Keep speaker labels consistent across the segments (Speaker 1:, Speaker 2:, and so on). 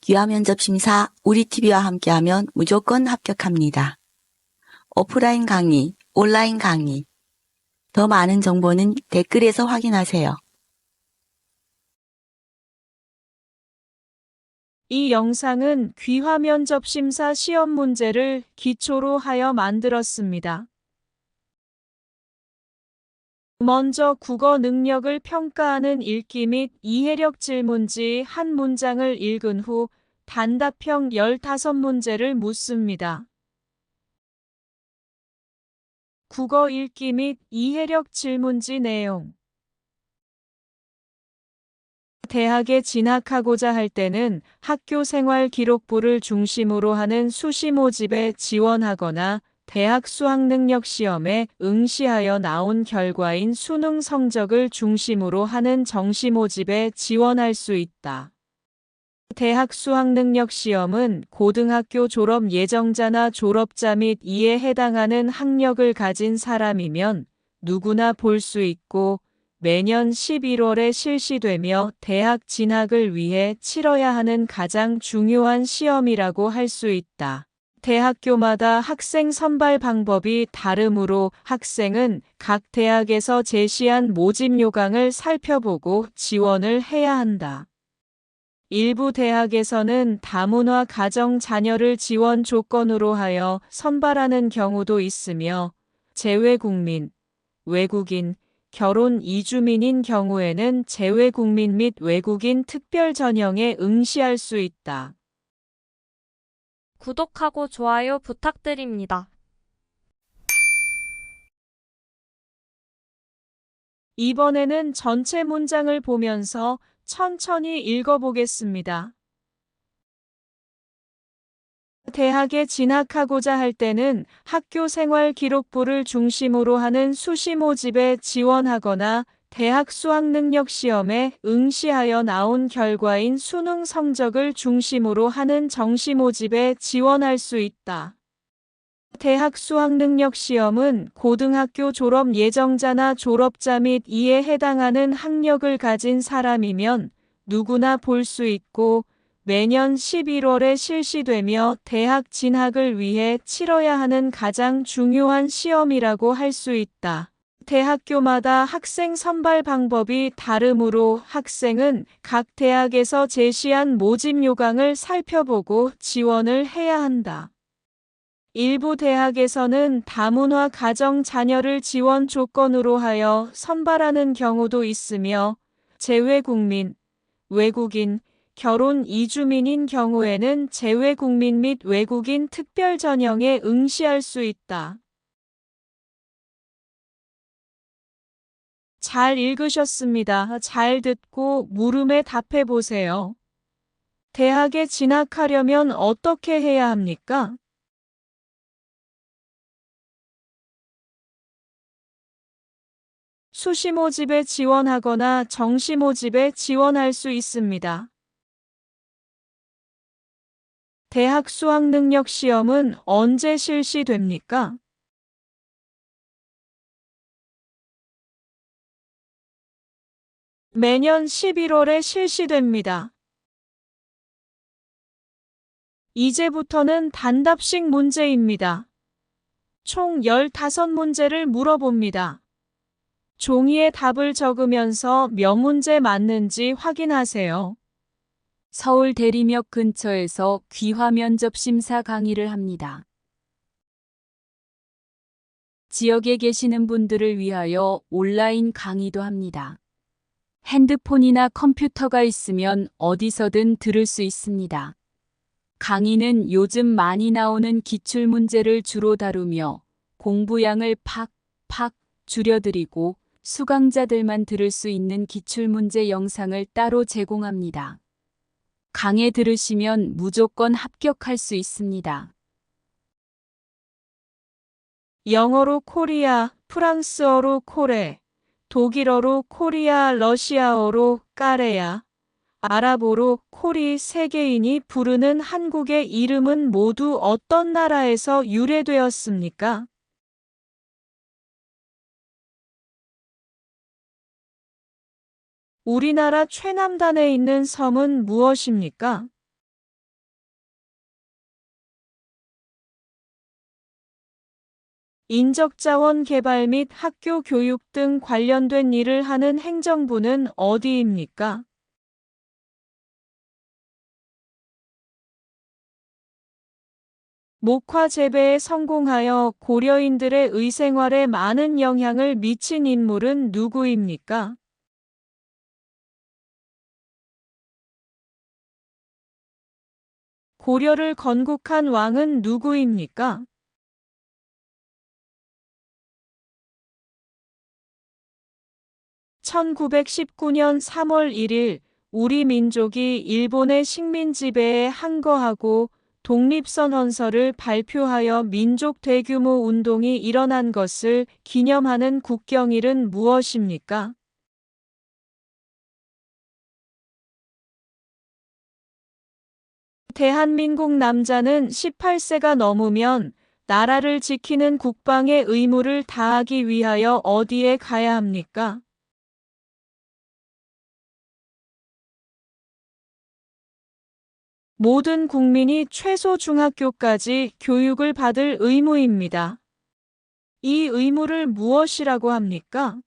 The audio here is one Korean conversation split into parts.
Speaker 1: 귀화 면접 심사 우리TV와 함께하면 무조건 합격합니다. 오프라인 강의, 온라인 강의. 더 많은 정보는 댓글에서 확인하세요.
Speaker 2: 이 영상은 귀화 면접 심사 시험 문제를 기초로 하여 만들었습니다. 먼저 국어 능력을 평가하는 읽기 및 이해력 질문지 한 문장을 읽은 후 단답형 15문제를 묻습니다. 국어 읽기 및 이해력 질문지 내용. 대학에 진학하고자 할 때는 학교 생활 기록부를 중심으로 하는 수시 모집에 지원하거나 대학 수학능력 시험에 응시하여 나온 결과인 수능 성적을 중심으로 하는 정시 모집에 지원할 수 있다. 대학 수학능력 시험은 고등학교 졸업 예정자나 졸업자 및 이에 해당하는 학력을 가진 사람이면 누구나 볼 수 있고 매년 11월에 실시되며 대학 진학을 위해 치러야 하는 가장 중요한 시험이라고 할 수 있다. 대학교마다 학생 선발 방법이 다르므로 학생은 각 대학에서 제시한 모집 요강을 살펴보고 지원을 해야 한다. 일부 대학에서는 다문화 가정 자녀를 지원 조건으로 하여 선발하는 경우도 있으며 재외국민, 외국인, 결혼 이주민인 경우에는 재외국민 및 외국인 특별 전형에 응시할 수 있다.
Speaker 3: 구독하고 좋아요 부탁드립니다.
Speaker 2: 이번에는 전체 문장을 보면서 천천히 읽어보겠습니다. 대학에 진학하고자 할 때는 학교 생활 기록부를 중심으로 하는 수시 모집에 지원하거나 대학 수학능력 시험에 응시하여 나온 결과인 수능 성적을 중심으로 하는 정시 모집에 지원할 수 있다. 대학 수학능력 시험은 고등학교 졸업 예정자나 졸업자 및 이에 해당하는 학력을 가진 사람이면 누구나 볼 수 있고 매년 11월에 실시되며 대학 진학을 위해 치러야 하는 가장 중요한 시험이라고 할 수 있다. 대학교마다 학생 선발 방법이 다르므로 학생은 각 대학에서 제시한 모집 요강을 살펴보고 지원을 해야 한다. 일부 대학에서는 다문화 가정 자녀를 지원 조건으로 하여 선발하는 경우도 있으며 재외국민, 외국인, 결혼 이주민인 경우에는 재외국민 및 외국인 특별 전형에 응시할 수 있다. 잘 읽으셨습니다. 잘 듣고 물음에 답해 보세요. 대학에 진학하려면 어떻게 해야 합니까? 수시 모집에 지원하거나 정시 모집에 지원할 수 있습니다. 대학 수학능력 시험은 언제 실시됩니까? 매년 11월에 실시됩니다. 이제부터는 단답식 문제입니다. 총 15문제를 물어봅니다. 종이에 답을 적으면서 몇 문제 맞는지 확인하세요.
Speaker 4: 서울 대리역 근처에서 귀화 면접 심사 강의를 합니다. 지역에 계시는 분들을 위하여 온라인 강의도 합니다. 핸드폰이나 컴퓨터가 있으면 어디서든 들을 수 있습니다. 강의는 요즘 많이 나오는 기출문제를 주로 다루며 공부량을 팍팍 줄여드리고 수강자들만 들을 수 있는 기출문제 영상을 따로 제공합니다. 강의 들으시면 무조건 합격할 수 있습니다.
Speaker 2: 영어로 코리아, 프랑스어로 코레, 독일어로 코리아, 러시아어로 까레야, 아랍어로 코리 세계인이 부르는 한국의 이름은 모두 어떤 나라에서 유래되었습니까? 우리나라 최남단에 있는 섬은 무엇입니까? 인적자원 개발 및 학교 교육 등 관련된 일을 하는 행정부는 어디입니까? 목화 재배에 성공하여 고려인들의 의생활에 많은 영향을 미친 인물은 누구입니까? 고려를 건국한 왕은 누구입니까? 1919년 3월 1일 우리 민족이 일본의 식민 지배에 항거하고 독립선언서를 발표하여 민족 대규모 운동이 일어난 것을 기념하는 국경일은 무엇입니까? 대한민국 남자는 18세가 넘으면 나라를 지키는 국방의 의무를 다하기 위하여 어디에 가야 합니까? 모든 국민이 최소 중학교까지 교육을 받을 의무입니다. 이 의무를 무엇이라고 합니까?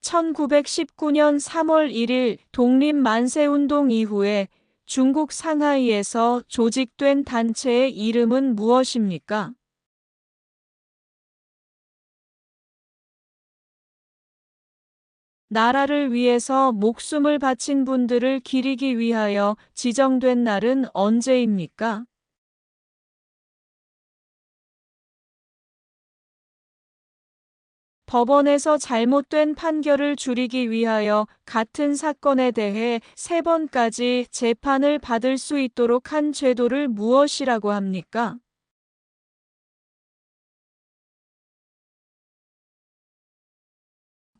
Speaker 2: 1919년 3월 1일 독립만세운동 이후에 중국 상하이에서 조직된 단체의 이름은 무엇입니까? 나라를 위해서 목숨을 바친 분들을 기리기 위하여 지정된 날은 언제입니까? 법원에서 잘못된 판결을 줄이기 위하여 같은 사건에 대해 3번까지 재판을 받을 수 있도록 한 제도를 무엇이라고 합니까?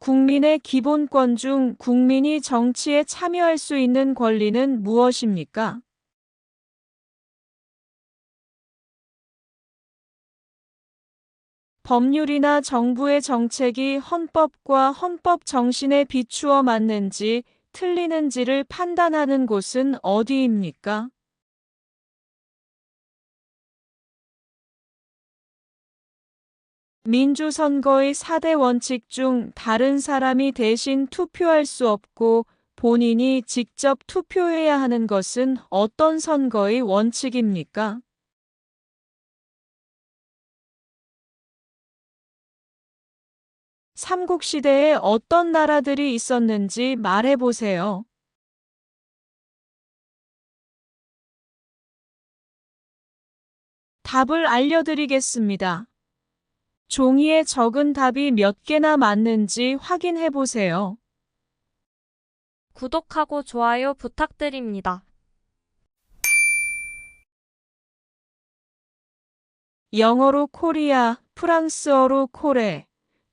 Speaker 2: 국민의 기본권 중 국민이 정치에 참여할 수 있는 권리는 무엇입니까? 법률이나 정부의 정책이 헌법과 헌법 정신에 비추어 맞는지 틀리는지를 판단하는 곳은 어디입니까? 민주선거의 4대 원칙 중 다른 사람이 대신 투표할 수 없고 본인이 직접 투표해야 하는 것은 어떤 선거의 원칙입니까? 삼국시대에 어떤 나라들이 있었는지 말해보세요. 답을 알려드리겠습니다. 종이에 적은 답이 몇 개나 맞는지 확인해 보세요.
Speaker 3: 구독하고 좋아요 부탁드립니다.
Speaker 2: 영어로 코리아, 프랑스어로 코레,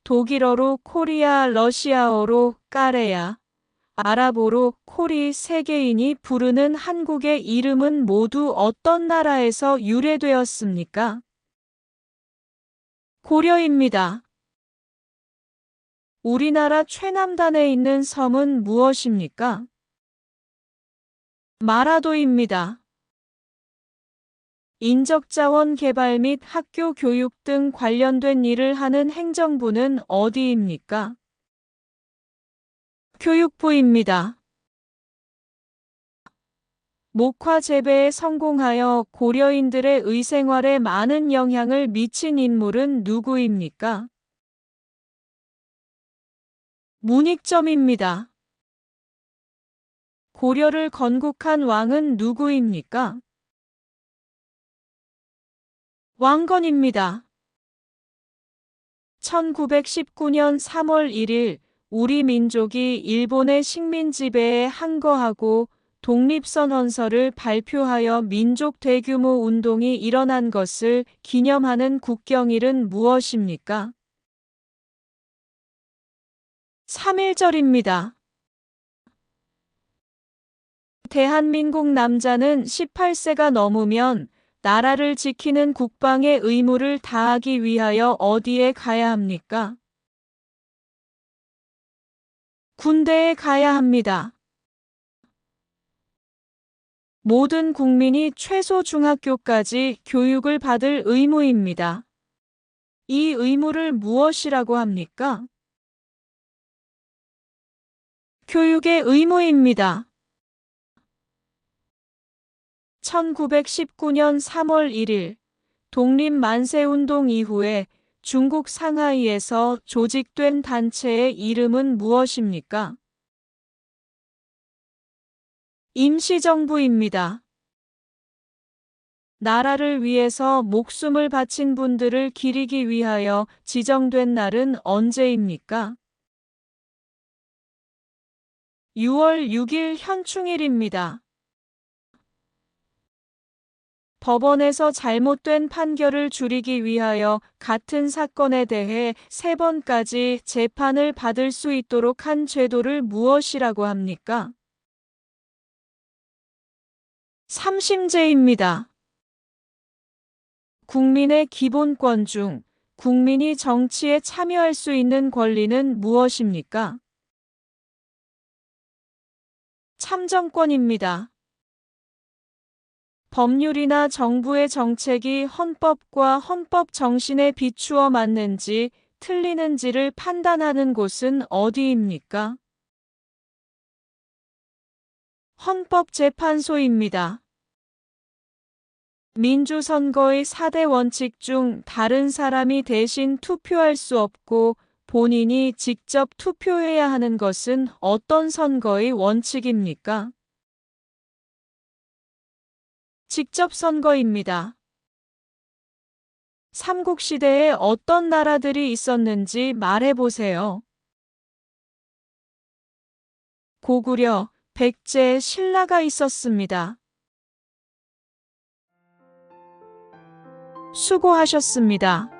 Speaker 2: 독일어로 코리아, 러시아어로 까레야, 아랍어로 코리 세계인이 부르는 한국의 이름은 모두 어떤 나라에서 유래되었습니까? 고려입니다. 우리나라 최남단에 있는 섬은 무엇입니까? 마라도입니다. 인적자원 개발 및 학교 교육 등 관련된 일을 하는 행정부는 어디입니까? 교육부입니다. 목화 재배에 성공하여 고려인들의 의생활에 많은 영향을 미친 인물은 누구입니까? 문익점입니다. 고려를 건국한 왕은 누구입니까? 왕건입니다. 1919년 3월 1일 우리 민족이 일본의 식민 지배에 항거하고 독립선언서를 발표하여 민족 대규모 운동이 일어난 것을 기념하는 국경일은 무엇입니까? 3.1절입니다. 대한민국 남자는 18세가 넘으면 나라를 지키는 국방의 의무를 다하기 위하여 어디에 가야 합니까? 군대에 가야 합니다. 모든 국민이 최소 중학교까지 교육을 받을 의무입니다. 이 의무를 무엇이라고 합니까? 교육의 의무입니다. 1919년 3월 1일 독립만세운동 이후에 중국 상하이에서 조직된 단체의 이름은 무엇입니까? 임시정부입니다. 나라를 위해서 목숨을 바친 분들을 기리기 위하여 지정된 날은 언제입니까? 6월 6일 현충일입니다. 법원에서 잘못된 판결을 줄이기 위하여 같은 사건에 대해 3번까지 재판을 받을 수 있도록 한 제도를 무엇이라고 합니까? 3심제입니다. 국민의 기본권 중 국민이 정치에 참여할 수 있는 권리는 무엇입니까? 참정권입니다. 법률이나 정부의 정책이 헌법과 헌법 정신에 비추어 맞는지 틀리는지를 판단하는 곳은 어디입니까? 헌법재판소입니다. 민주선거의 4대 원칙 중 다른 사람이 대신 투표할 수 없고 본인이 직접 투표해야 하는 것은 어떤 선거의 원칙입니까? 직접 선거입니다. 삼국시대에 어떤 나라들이 있었는지 말해보세요. 고구려, 백제, 신라가 있었습니다. 수고하셨습니다.